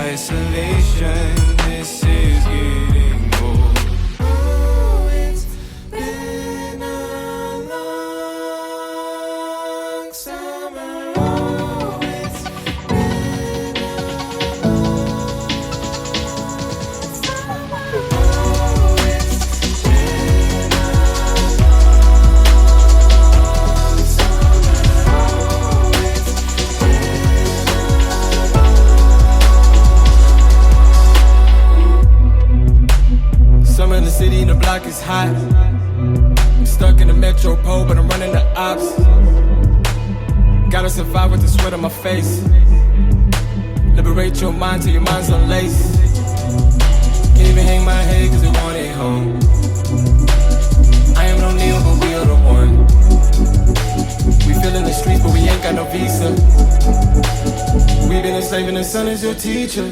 isolation. This is getting old. Oh, it's been a long summer. Oh, it's been a long summer. Oh, it's been a long summer. Summer in the city and the block is hot. I'm stuck in the metropole, but I'm running the ops. Gotta survive with the sweat on my face. Liberate your mind till your mind's unlaced. Can't even hang my head cause they want it home. I am no Neo, but we are the one. We feeling the streets, but we ain't got no visa. We've been enslaved and the sun is your teacher.